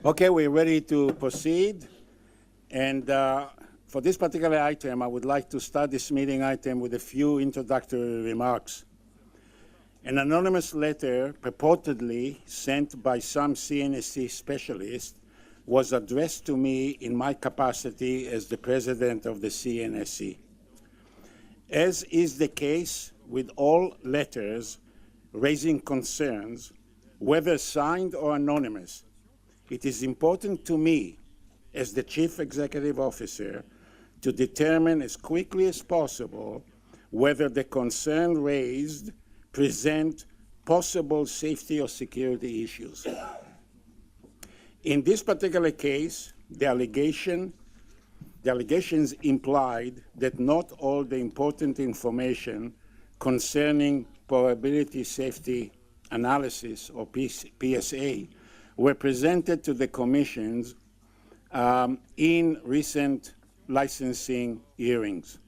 Okay, we're ready to proceed. And for this particular item, I would like to start this meeting item with a few introductory remarks. An anonymous letter purportedly sent by some CNSC specialist was addressed to me in my capacity as the president of the CNSC. As is the case with all letters raising concerns, whether signed or anonymous, it is important to me, as the Chief Executive Officer, to determine as quickly as possible whether the concern raised present possible safety or security issues. In this particular case, the allegations implied that not all the important information concerning probability safety analysis, or PSA, were presented to the commissions in recent licensing hearings.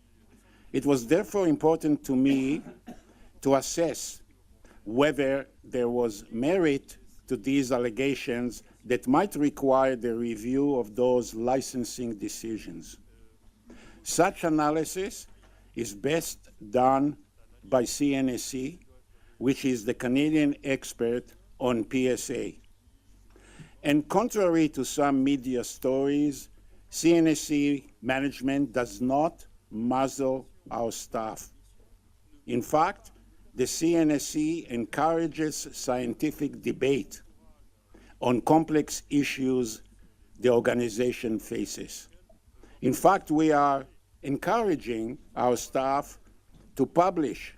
It was therefore important to me to assess whether there was merit to these allegations that might require the review of those licensing decisions. Such analysis is best done by CNSC, which is the Canadian expert on PSA. And contrary to some media stories, CNSC management does not muzzle our staff. In fact, the CNSC encourages scientific debate on complex issues the organization faces. In fact, we are encouraging our staff to publish,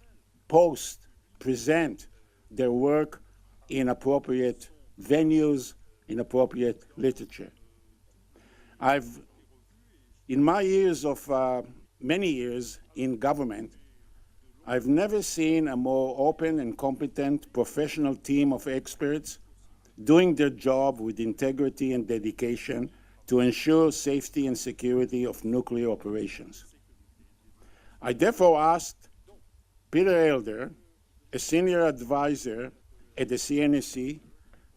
post, present their work in appropriate venues, in appropriate literature. In my years of many years in government, I've never seen a more open and competent professional team of experts doing their job with integrity and dedication to ensure safety and security of nuclear operations. I therefore asked Peter Elder, a senior advisor at the CNSC,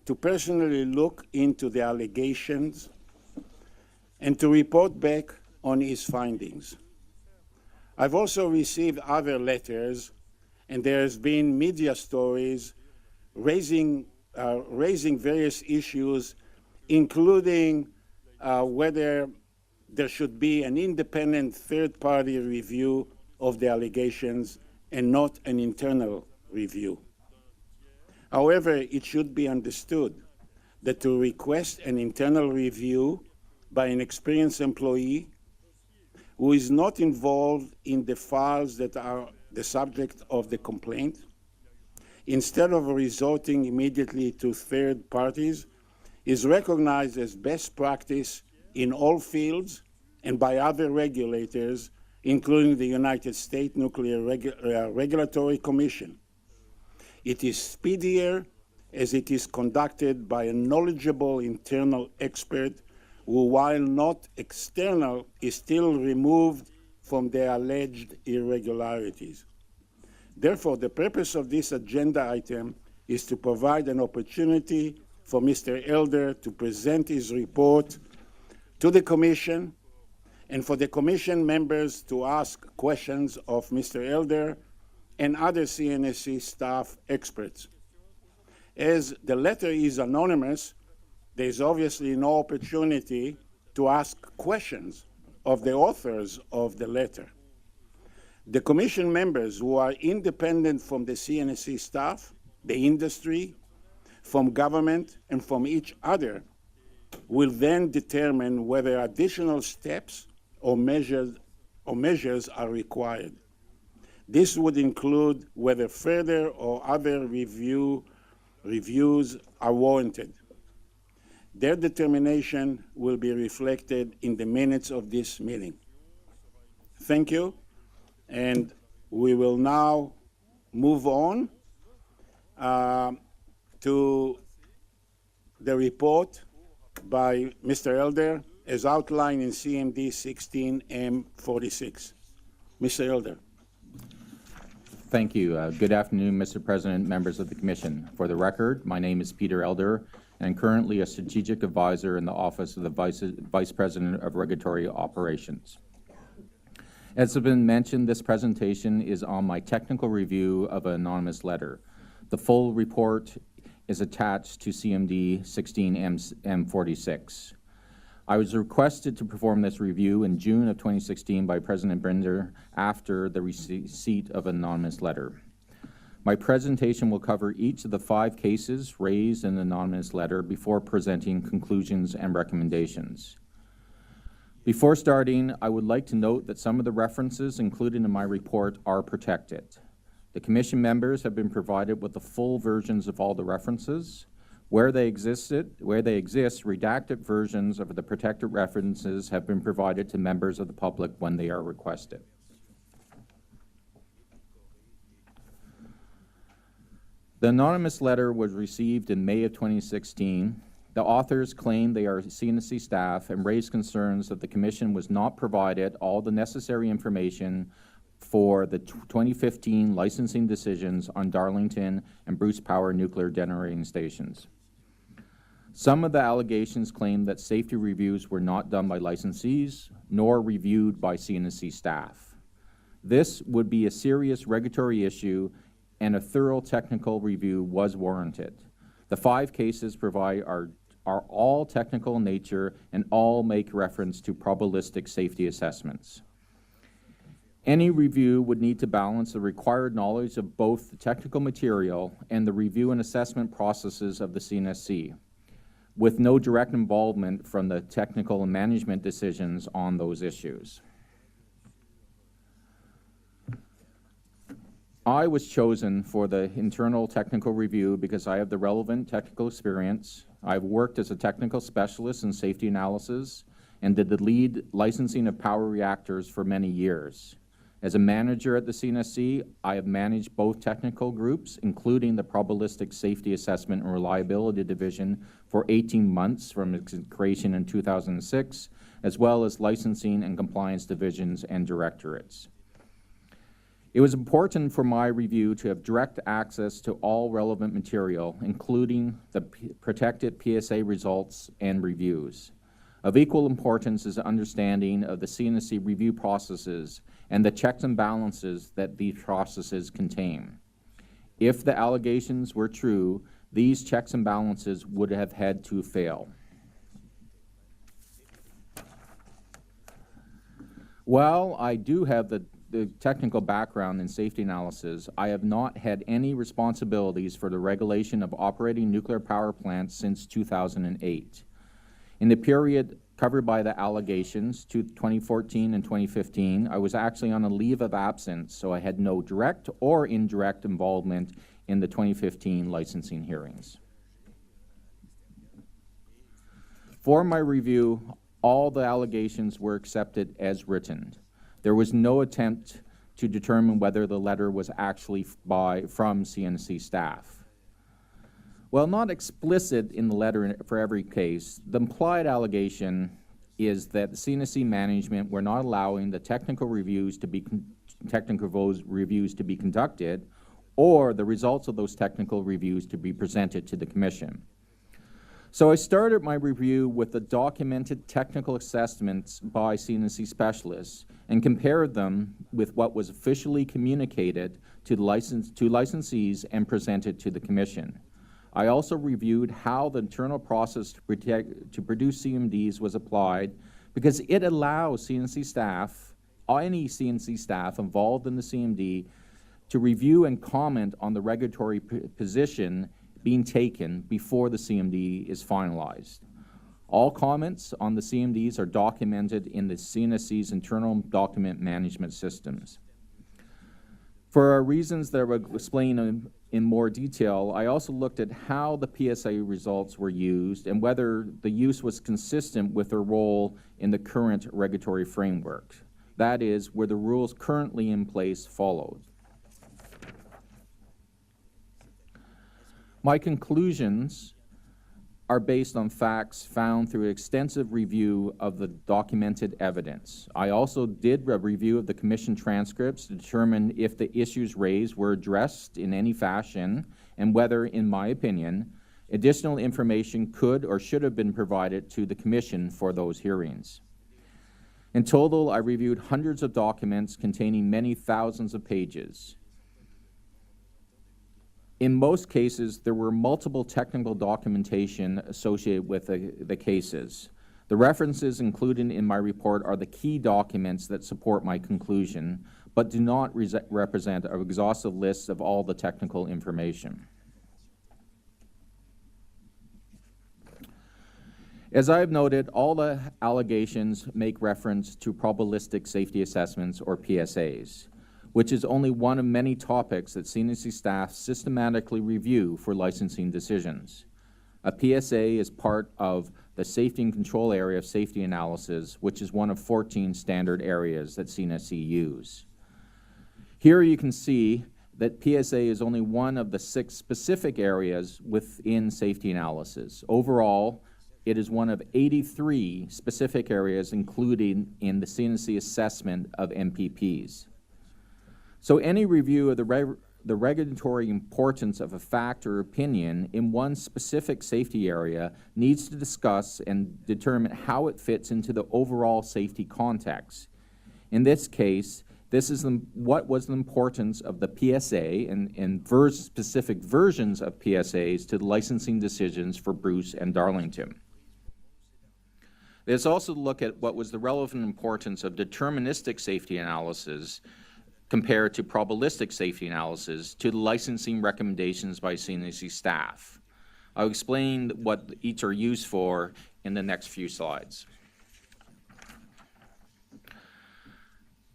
to personally look into the allegations and to report back on his findings. I've also received other letters, and there's been media stories raising various issues, including whether there should be an independent third-party review of the allegations and not an internal review. However, it should be understood that to request an internal review by an experienced employee who is not involved in the files that are the subject of the complaint, instead of resorting immediately to third parties, is recognized as best practice in all fields and by other regulators, including the United States Nuclear Regulatory Commission. It is speedier as it is conducted by a knowledgeable internal expert who, while not external, is still removed from the alleged irregularities. Therefore, the purpose of this agenda item is to provide an opportunity for Mr. Elder to present his report to the Commission and for the Commission members to ask questions of Mr. Elder and other CNSC staff experts. As the letter is anonymous, there is obviously no opportunity to ask questions of the authors of the letter. The Commission members who are independent from the CNSC staff, the industry, from government, and from each other will then determine whether additional steps or measures are required. This would include whether further or other reviews are warranted. Their determination will be reflected in the minutes of this meeting. Thank you, and we will now move on to the report by Mr. Elder as outlined in CMD 16M46. Mr. Elder. Thank you. Good afternoon, Mr. President, members of the Commission. For the record, my name is Peter Elder. and currently a strategic advisor in the Office of the Vice President of Regulatory Operations. As has been mentioned, this presentation is on my technical review of an anonymous letter. The full report is attached to CMD 16 M46. I was requested to perform this review in June of 2016 by President Brinder after the receipt of an anonymous letter. My presentation will cover each of the 5 cases raised in the anonymous letter before presenting conclusions and recommendations. Before starting, I would like to note that some of the references included in my report are protected. The Commission members have been provided with the full versions of all the references. Where they exist, redacted versions of the protected references have been provided to members of the public when they are requested. The anonymous letter was received in May of 2016. The authors claim they are CNSC staff and raised concerns that the Commission was not provided all the necessary information for the 2015 licensing decisions on Darlington and Bruce Power nuclear generating stations. Some of the allegations claim that safety reviews were not done by licensees nor reviewed by CNSC staff. This would be a serious regulatory issue, and a thorough technical review was warranted. The 5 cases provided are all technical in nature and all make reference to probabilistic safety assessments. Any review would need to balance the required knowledge of both the technical material and the review and assessment processes of the CNSC, with no direct involvement from the technical and management decisions on those issues. I was chosen for the internal technical review because I have the relevant technical experience. I've worked as a technical specialist in safety analysis and did the lead licensing of power reactors for many years. As a manager at the CNSC, I have managed both technical groups, including the Probabilistic Safety Assessment and Reliability Division for 18 months from its creation in 2006, as well as licensing and compliance divisions and directorates. It was important for my review to have direct access to all relevant material, including the protected PSA results and reviews. Of equal importance is the understanding of the CNSC review processes and the checks and balances that these processes contain. If the allegations were true, these checks and balances would have had to fail. While I do have the technical background in safety analysis, I have not had any responsibilities for the regulation of operating nuclear power plants since 2008. In the period covered by the allegations, 2014 and 2015, I was actually on a leave of absence, so I had no direct or indirect involvement in the 2015 licensing hearings. For my review, all the allegations were accepted as written. There was no attempt to determine whether the letter was actually from CNSC staff. While not explicit in the letter for every case, the implied allegation is that the CNSC management were not allowing the technical reviews to be conducted, or the results of those technical reviews to be presented to the Commission. So I started my review with the documented technical assessments by CNSC specialists and compared them with what was officially communicated to licensees and presented to the Commission. I also reviewed how the internal process to produce CMDs was applied, because it allows CNSC staff, any CNSC staff involved in the CMD, to review and comment on the regulatory position being taken before the CMD is finalized. All comments on the CMDs are documented in the CNSC's internal document management systems. For reasons that I will explain in more detail, I also looked at how the PSA results were used and whether the use was consistent with their role in the current regulatory framework. That is, were the rules currently in place followed. My conclusions are based on facts found through extensive review of the documented evidence. I also did a review of the Commission transcripts to determine if the issues raised were addressed in any fashion and whether, in my opinion, Additional information could or should have been provided to the Commission for those hearings. In total, I reviewed hundreds of documents containing many thousands of pages. In most cases, there were multiple technical documentation associated with the cases. The references included in my report are the key documents that support my conclusion, but do not represent an exhaustive list of all the technical information. As I have noted, all the allegations make reference to probabilistic safety assessments, or PSAs, which is only one of many topics that CNSC staff systematically review for licensing decisions. A PSA is part of the safety and control area of safety analysis, which is one of 14 standard areas that CNSC use. Here you can see that PSA is only one of the 6 specific areas within safety analysis. Overall, it is one of 83 specific areas included in the CNSC assessment of MPPs. So any review of the regulatory importance of a fact or opinion in one specific safety area needs to discuss and determine how it fits into the overall safety context. In this case, this is what was the importance of the PSA and specific versions of PSAs to the licensing decisions for Bruce and Darlington. Let's also look at what was the relevant importance of deterministic safety analysis compared to probabilistic safety analysis to the licensing recommendations by CNSC staff. I'll explain what each are used for in the next few slides.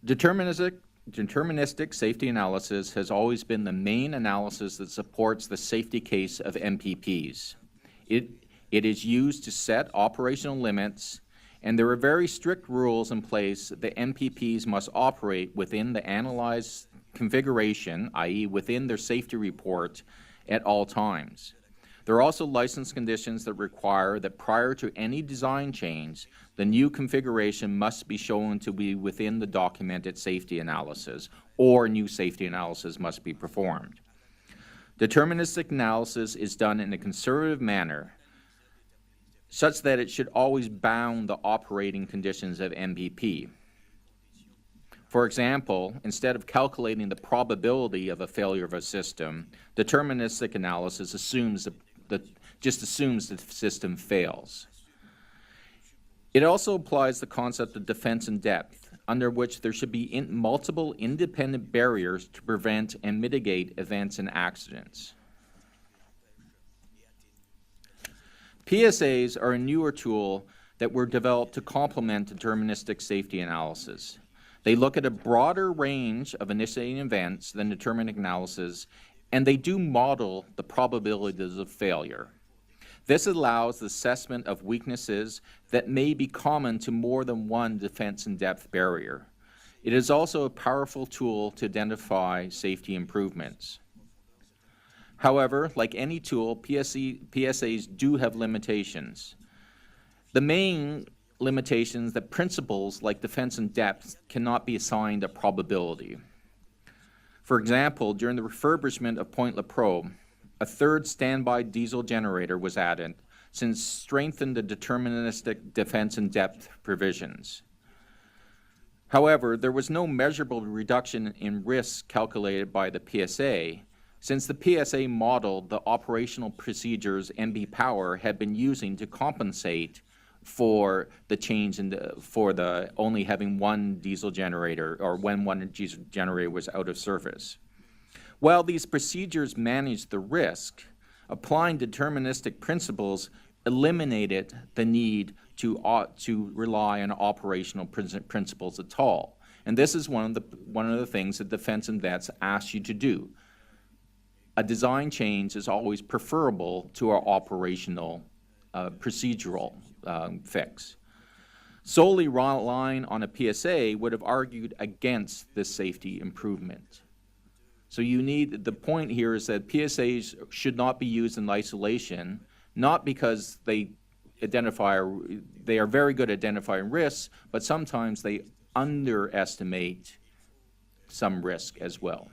Deterministic safety analysis has always been the main analysis that supports the safety case of MPPs. It is used to set operational limits, and there are very strict rules in place that MPPs must operate within the analyzed configuration, i.e. within their safety report at all times. There are also license conditions that require that prior to any design change, the new configuration must be shown to be within the documented safety analysis, or new safety analysis must be performed. Deterministic analysis is done in a conservative manner, such that it should always bound the operating conditions of MPP. For example, instead of calculating the probability of a failure of a system, deterministic analysis just assumes the system fails. It also applies the concept of defense in depth, under which there should be multiple independent barriers to prevent and mitigate events and accidents. PSAs are a newer tool that were developed to complement deterministic safety analysis. They look at a broader range of initiating events than deterministic analysis, and they do model the probabilities of failure. This allows the assessment of weaknesses that may be common to more than one defense in depth barrier. It is also a powerful tool to identify safety improvements. However, like any tool, PSAs do have limitations. The main limitations that principles like defense in depth cannot be assigned a probability. For example, during the refurbishment of Point Lepreau, a third standby diesel generator was added, since strengthened the deterministic defense in depth provisions. However, there was no measurable reduction in risk calculated by the PSA, since the PSA modeled the operational procedures MB Power had been using to compensate for the change in for the only having one diesel generator, or when one diesel generator was out of service. While these procedures managed the risk, applying deterministic principles eliminated the need to rely on operational principles at all. And this is one of the things that defense in depth asks you to do. A design change is always preferable to our operational procedural fix. Solely relying on a PSA would have argued against this safety improvement. So the point here is that PSAs should not be used in isolation, not because they are very good at identifying risks, but sometimes they underestimate some risk as well.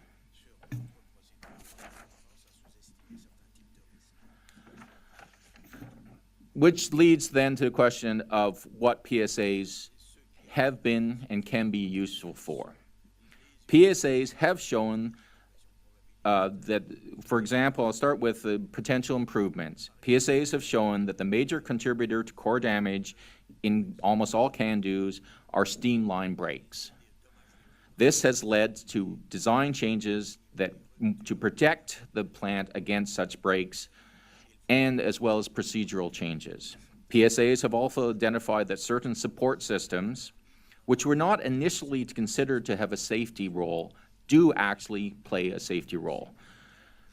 Which leads then to the question of what PSAs have been and can be useful for. PSAs have shown that, for example, I'll start with the potential improvements. PSAs have shown that the major contributor to core damage in almost all CANDOs are steam line breaks. This has led to design changes to protect the plant against such breaks, and as well as procedural changes. PSAs have also identified that certain support systems, which were not initially considered to have a safety role, do actually play a safety role.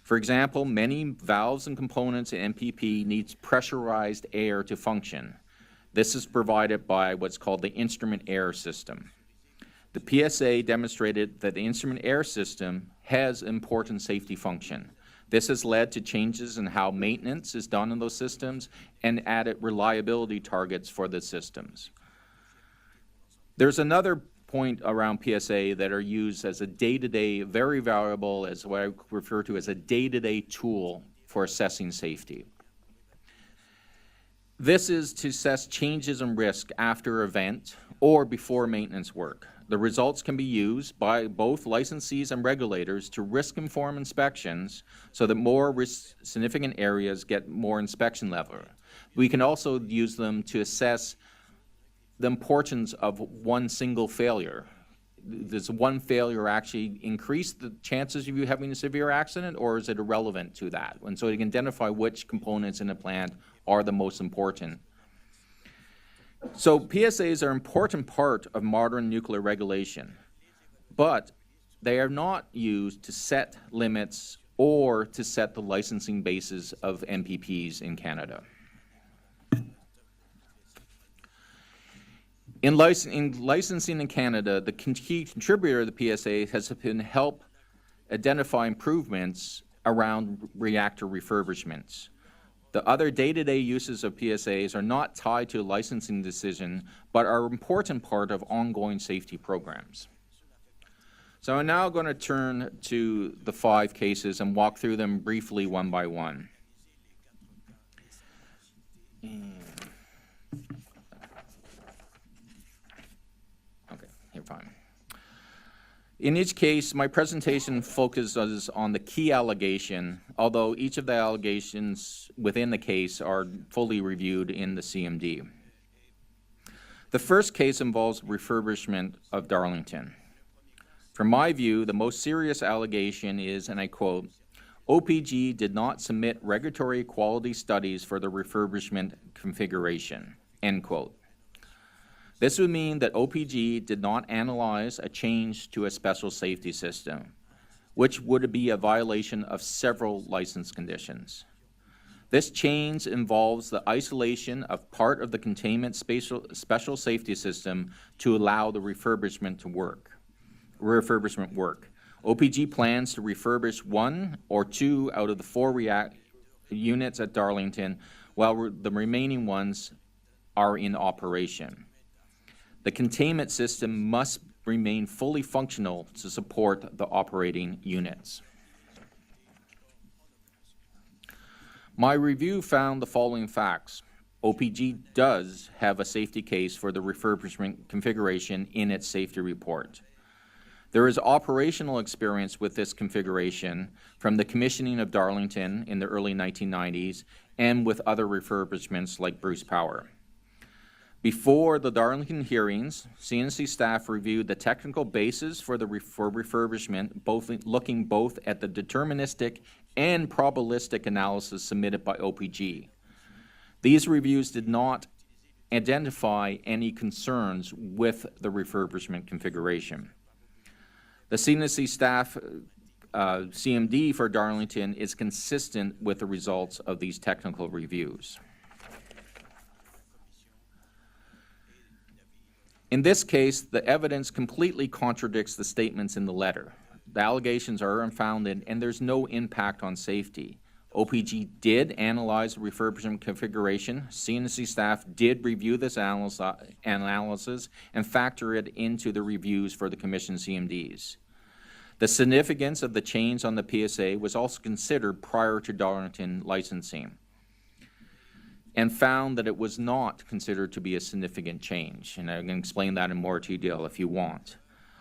For example, many valves and components in MPP need pressurized air to function. This is provided by what's called the instrument air system. The PSA demonstrated that the instrument air system has important safety function. This has led to changes in how maintenance is done in those systems and added reliability targets for the systems. There's another point around PSA that are used as a day-to-day, very valuable, as what I refer to as a day-to-day tool for assessing safety. This is to assess changes in risk after event or before maintenance work. The results can be used by both licensees and regulators to risk-inform inspections so that more significant areas get more inspection level. We can also use them to assess the importance of one single failure. Does one failure actually increase the chances of you having a severe accident, or is it irrelevant to that? And so you can identify which components in a plant are the most important. So PSAs are an important part of modern nuclear regulation, but they are not used to set limits or to set the licensing basis of MPPs in Canada. In licensing in Canada, the key contributor of the PSA has been help identify improvements around reactor refurbishments. The other day-to-day uses of PSAs are not tied to a licensing decision, but are an important part of ongoing safety programs. So I'm now going to turn to the 5 cases and walk through them briefly one by one. Okay, you're fine. In each case, my presentation focuses on the key allegation, although each of the allegations within the case are fully reviewed in the CMD. The first case involves refurbishment of Darlington. From my view, the most serious allegation is, and I quote, OPG did not submit regulatory quality studies for the refurbishment configuration, end quote. This would mean that OPG did not analyze a change to a special safety system, which would be a violation of several license conditions. This change involves the isolation of part of the containment special safety system to allow the refurbishment work. OPG plans to refurbish 1 or 2 out of the 4 units at Darlington, while the remaining ones are in operation. The containment system must remain fully functional to support the operating units. My review found the following facts. OPG does have a safety case for the refurbishment configuration in its safety report. There is operational experience with this configuration from the commissioning of Darlington in the early 1990s and with other refurbishments like Bruce Power. Before the Darlington hearings, CNC staff reviewed the technical basis for refurbishment, looking both at the deterministic and probabilistic analysis submitted by OPG. These reviews did not identify any concerns with the refurbishment configuration. The CNC staff CMD for Darlington is consistent with the results of these technical reviews. In this case, the evidence completely contradicts the statements in the letter. The allegations are unfounded and there's no impact on safety. OPG did analyze the refurbishment configuration. CNC staff did review this analysis and factor it into the reviews for the Commission CMDs. The significance of the change on the PSA was also considered prior to Darlington licensing. and found that it was not considered to be a significant change. And I can explain that in more detail if you want.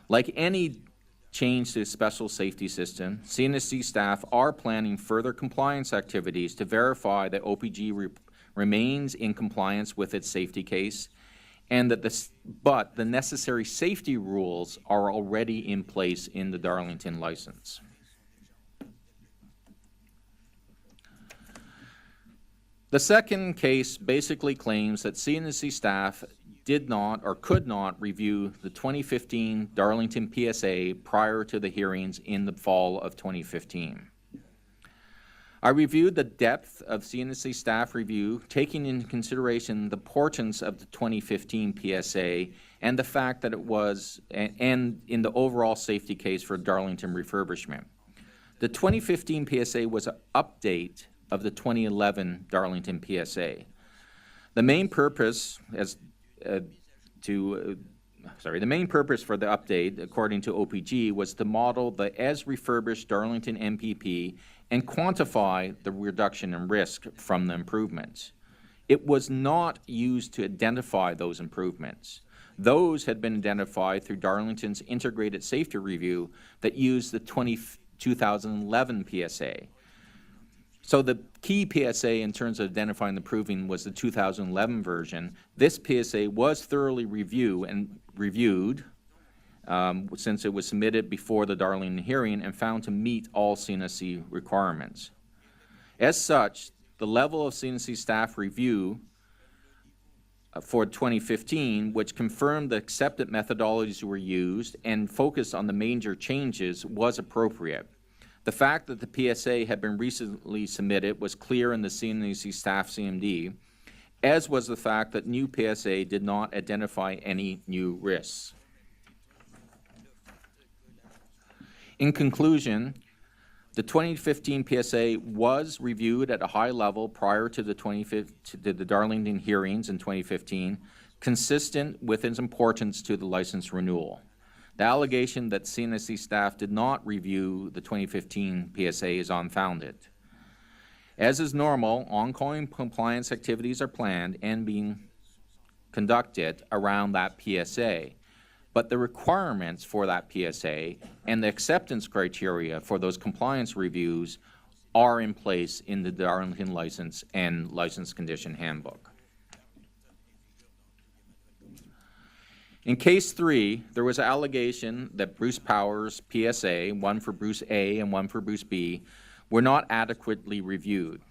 Like any change to the special safety system, CNSC staff are planning further compliance activities to verify that OPG remains in compliance with its safety case, and that but the necessary safety rules are already in place in the Darlington license. The second case basically claims that CNSC staff did not or could not review the 2015 Darlington PSA prior to the hearings in the fall of 2015. I reviewed the depth of CNSC staff review, taking into consideration the importance of the 2015 PSA and the fact that it was, and in the overall safety case for Darlington refurbishment. The 2015 PSA was an update of the 2011 Darlington PSA. The main purpose the main purpose for the update, according to OPG, was to model the as refurbished Darlington MPP and quantify the reduction in risk from the improvements. It was not used to identify those improvements. Those had been identified through Darlington's integrated safety review that used the 2011 PSA. So the key PSA in terms of identifying the improving was the 2011 version. This PSA was thoroughly reviewed since it was submitted before the Darlington hearing and found to meet all CNSC requirements. As such, the level of CNSC staff review for 2015, which confirmed the accepted methodologies were used and focused on the major changes, was appropriate. The fact that the PSA had been recently submitted was clear in the CNSC staff CMD, as was the fact that new PSA did not identify any new risks. In conclusion, the 2015 PSA was reviewed at a high level prior to the Darlington hearings in 2015, consistent with its importance to the license renewal. The allegation that CNSC staff did not review the 2015 PSA is unfounded. As is normal, ongoing compliance activities are planned and being conducted around that PSA, but the requirements for that PSA and the acceptance criteria for those compliance reviews are in place in the Darlington license and license condition handbook. In case 3, there was an allegation that Bruce Power's PSA, one for Bruce A and one for Bruce B, were not adequately reviewed.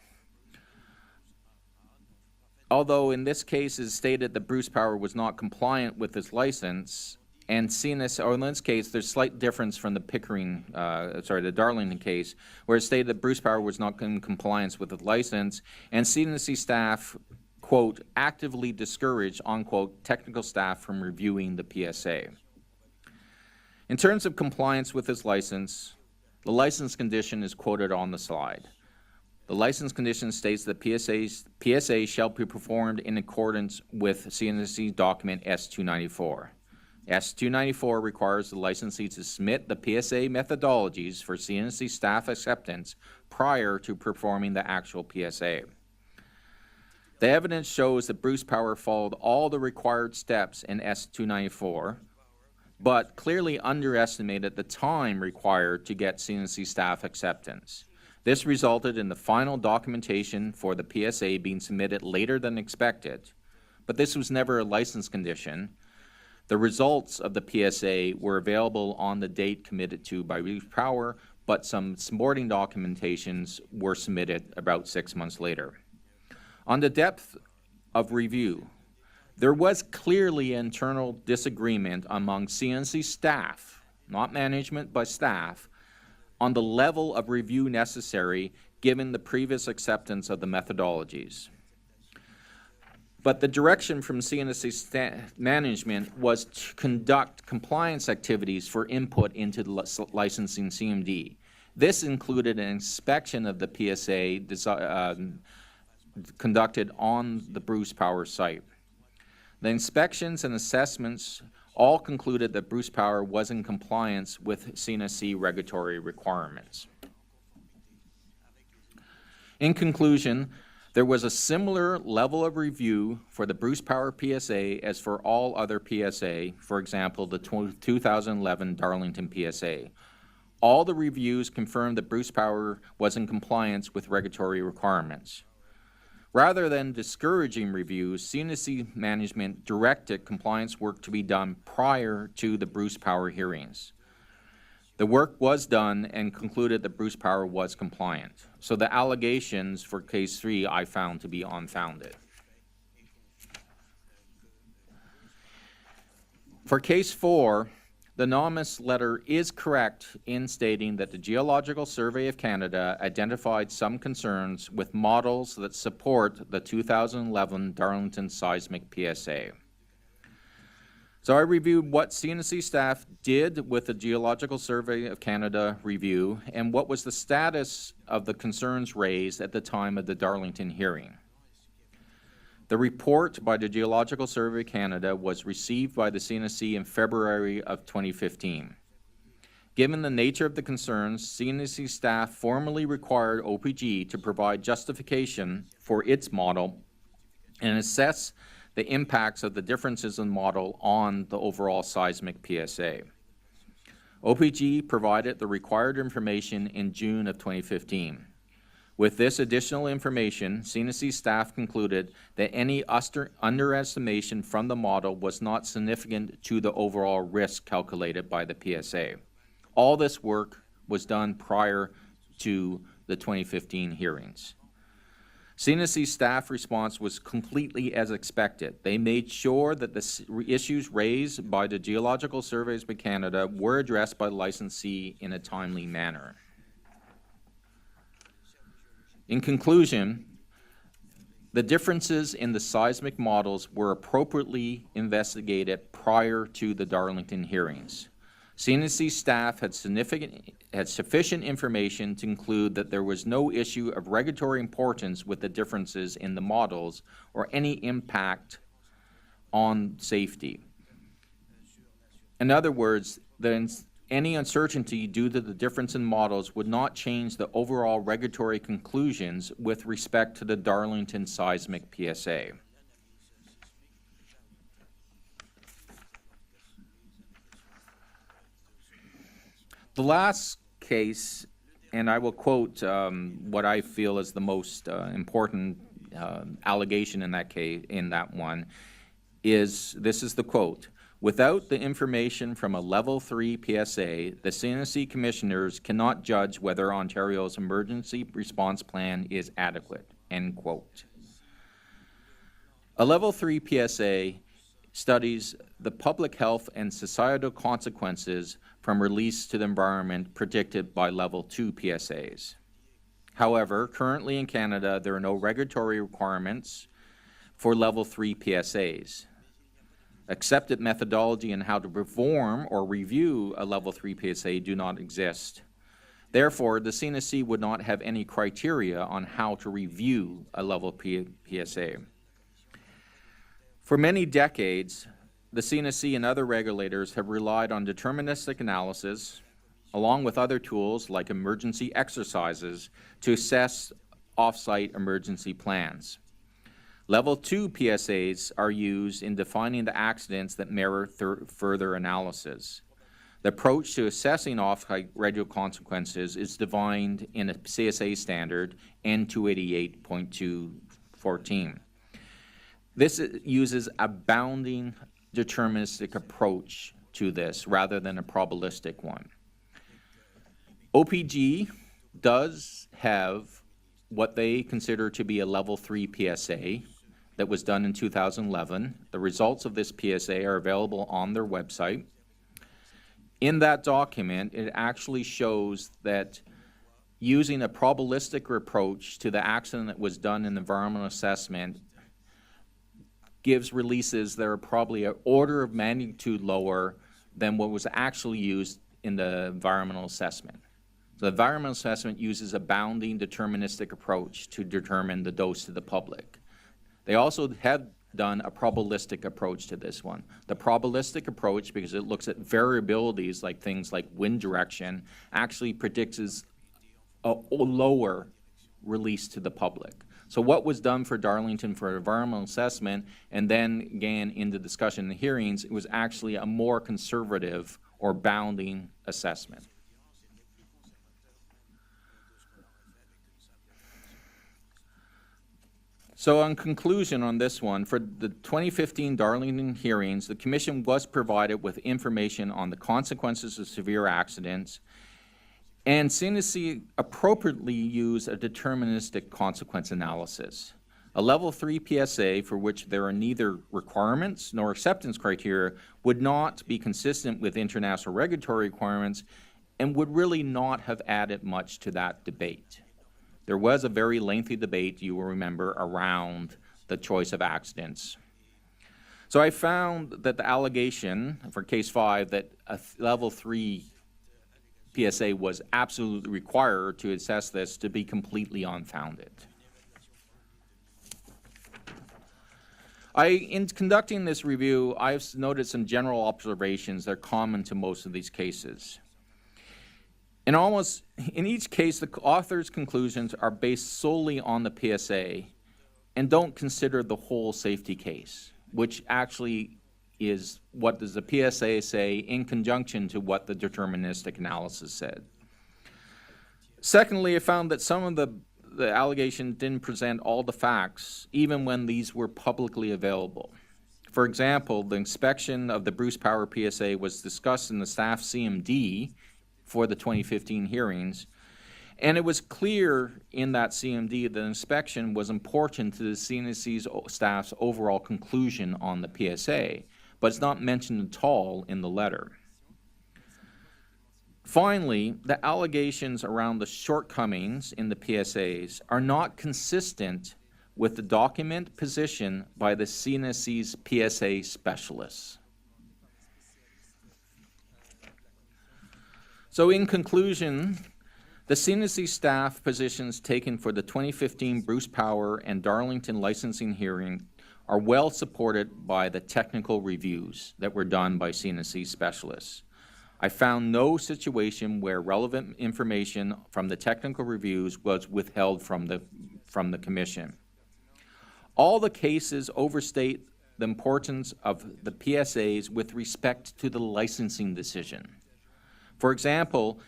Although in this case it is stated that Bruce Power was not compliant with his license, and CNSC, or in this case, there's slight difference from the the Darlington case, where it stated that Bruce Power was not in compliance with the license, and CNSC staff, quote, actively discouraged, unquote, technical staff from reviewing the PSA. In terms of compliance with his license, the license condition is quoted on the slide. The license condition states that PSA shall be performed in accordance with CNSC document S294. S294 requires the licensee to submit the PSA methodologies for CNSC staff acceptance prior to performing the actual PSA. The evidence shows that Bruce Power followed all the required steps in S294, but clearly underestimated the time required to get CNSC staff acceptance. This resulted in the final documentation for the PSA being submitted later than expected, but this was never a license condition. The results of the PSA were available on the date committed to by Bruce Power, but some supporting documentations were submitted about 6 months later. On the depth of review, there was clearly internal disagreement among CNSC staff, not management, but staff, on the level of review necessary given the previous acceptance of the methodologies. But the direction from CNSC management was to conduct compliance activities for input into the licensing CMD. This included an inspection of the PSA conducted on the Bruce Power site. The inspections and assessments all concluded that Bruce Power was in compliance with CNSC regulatory requirements. In conclusion, There was a similar level of review for the Bruce Power PSA as for all other PSA, for example, the 2011 Darlington PSA. All the reviews confirmed that Bruce Power was in compliance with regulatory requirements. Rather than discouraging reviews, CNSC management directed compliance work to be done prior to the Bruce Power hearings. The work was done and concluded that Bruce Power was compliant. So the allegations for case 3 I found to be unfounded. For case 4, the anonymous letter is correct in stating that the Geological Survey of Canada identified some concerns with models that support the 2011 Darlington seismic PSA. So I reviewed what CNSC staff did with the Geological Survey of Canada review and what was the status of the concerns raised at the time of the Darlington hearing. The report by the Geological Survey of Canada was received by the CNSC in February of 2015. Given the nature of the concerns, CNSC staff formally required OPG to provide justification for its model and assess the impacts of the differences in model on the overall seismic PSA. OPG provided the required information in June of 2015. With this additional information, CNSC staff concluded that any underestimation from the model was not significant to the overall risk calculated by the PSA. All this work was done prior to the 2015 hearings. CNSC staff response was completely as expected. They made sure that the issues raised by the Geological Surveys of Canada were addressed by the licensee in a timely manner. In conclusion, the differences in the seismic models were appropriately investigated prior to the Darlington hearings. CNSC staff had sufficient information to conclude that there was no issue of regulatory importance with the differences in the models or any impact on safety. In other words, any uncertainty due to the difference in models would not change the overall regulatory conclusions with respect to the Darlington seismic PSA. The last case, and I will quote what I feel is the most important allegation in that case, in that one, is, this is the quote: "Without the information from a level 3 PSA, the CNSC commissioners cannot judge whether Ontario's emergency response plan is adequate," end quote. A level 3 PSA studies the public health and societal consequences from release to the environment predicted by level 2 PSAs. However, currently in Canada, there are no regulatory requirements for level 3 PSAs. Accepted methodology in how to perform or review a level 3 PSA do not exist. Therefore, the CNSC would not have any criteria on how to review a level PSA. For many decades, the CNSC and other regulators have relied on deterministic analysis, along with other tools like emergency exercises, to assess off-site emergency plans. Level 2 PSAs are used in defining the accidents that merit further analysis. The approach to assessing off-site radio consequences is defined in a CSA standard N288.214. This uses a bounding deterministic approach to this rather than a probabilistic one. OPG does have what they consider to be a level 3 PSA that was done in 2011. The results of this PSA are available on their website. In that document, it actually shows that using a probabilistic approach to the accident that was done in the environmental assessment gives releases that are probably an order of magnitude lower than what was actually used in the environmental assessment. So the environmental assessment uses a bounding deterministic approach to determine the dose to the public. They also have done a probabilistic approach to this one. The probabilistic approach, because it looks at variabilities like things like wind direction, actually predicts a lower release to the public. So what was done for Darlington for environmental assessment and then again in the discussion in the hearings, it was actually a more conservative or bounding assessment. So in conclusion on this one, for the 2015 Darlington hearings, the Commission was provided with information on the consequences of severe accidents, and CNSC appropriately used a deterministic consequence analysis. A level 3 PSA for which there are neither requirements nor acceptance criteria would not be consistent with international regulatory requirements and would really not have added much to that debate. There was a very lengthy debate, you will remember, around the choice of accidents. So I found that the allegation for case 5 that a level 3 PSA was absolutely required to assess this to be completely unfounded. In conducting this review, I've noted some general observations that are common to most of these cases. In each case, the author's conclusions are based solely on the PSA and don't consider the whole safety case, which actually is what does the PSA say in conjunction to what the deterministic analysis said. Secondly, I found that some of the allegation didn't present all the facts, even when these were publicly available. For example, the inspection of the Bruce Power PSA was discussed in the staff CMD for the 2015 hearings, and it was clear in that CMD that inspection was important to the CNSC's staff's overall conclusion on the PSA, but it's not mentioned at all in the letter. Finally, the allegations around the shortcomings in the PSAs are not consistent with the document position by the CNSC's PSA specialists. So in conclusion, the CNSC staff positions taken for the 2015 Bruce Power and Darlington licensing hearing are well supported by the technical reviews that were done by CNSC specialists. I found no situation where relevant information from the technical reviews was withheld from the Commission. All the cases overstate the importance of the PSAs with respect to the licensing decision. For example,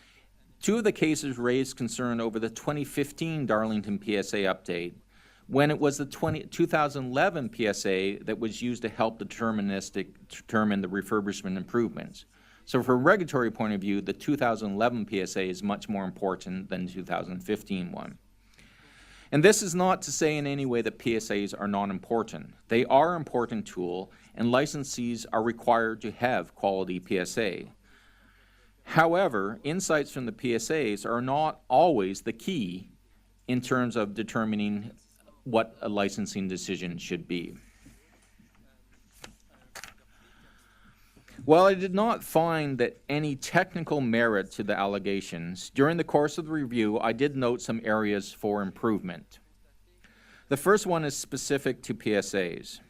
2 of the cases raised concern over the 2015 Darlington PSA update when it was the 2011 PSA that was used to help determine the refurbishment improvements. So from a regulatory point of view, the 2011 PSA is much more important than the 2015 one. And this is not to say in any way that PSAs are not important. They are an important tool, and licensees are required to have quality PSA. However, insights from the PSAs are not always the key in terms of determining what a licensing decision should be. While I did not find that any technical merit to the allegations, during the course of the review, I did note some areas for improvement. The first one is specific to PSAs.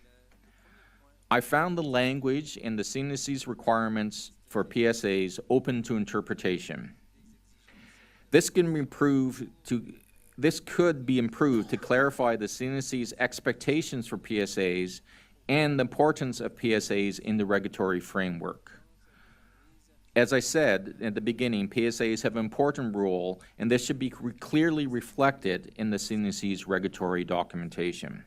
I found the language in the CNSC's requirements for PSAs open to interpretation. This could be improved to clarify the CNSC's expectations for PSAs and the importance of PSAs in the regulatory framework. As I said at the beginning, PSAs have an important role, and this should be clearly reflected in the CNSC's regulatory documentation.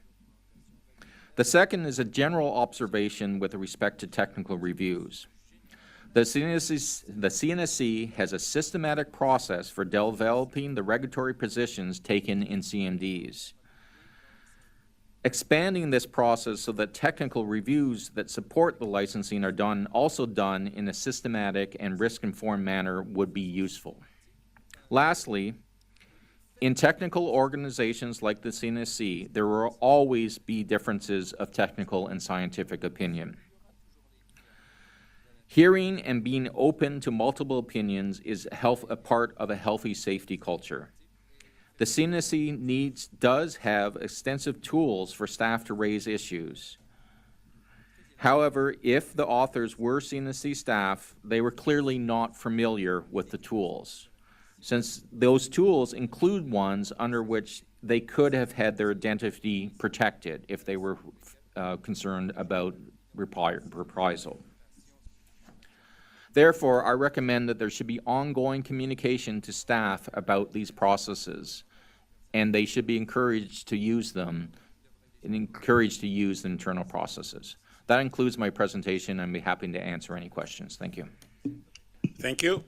The second is a general observation with respect to technical reviews. The CNSC has a systematic process for developing the regulatory positions taken in CMDs. Expanding this process so that technical reviews that support the licensing are also done in a systematic and risk-informed manner would be useful. Lastly, in technical organizations like the CNSC, there will always be differences of technical and scientific opinion. Hearing and being open to multiple opinions is a part of a healthy safety culture. The CNSC does have extensive tools for staff to raise issues. However, if the authors were CNSC staff, they were clearly not familiar with the tools, since those tools include ones under which they could have had their identity protected if they were concerned about reprisal. Therefore, I recommend that there should be ongoing communication to staff about these processes, and they should be encouraged to use them and encouraged to use the internal processes. That includes my presentation. I'd be happy to answer any questions. Thank you. Thank you.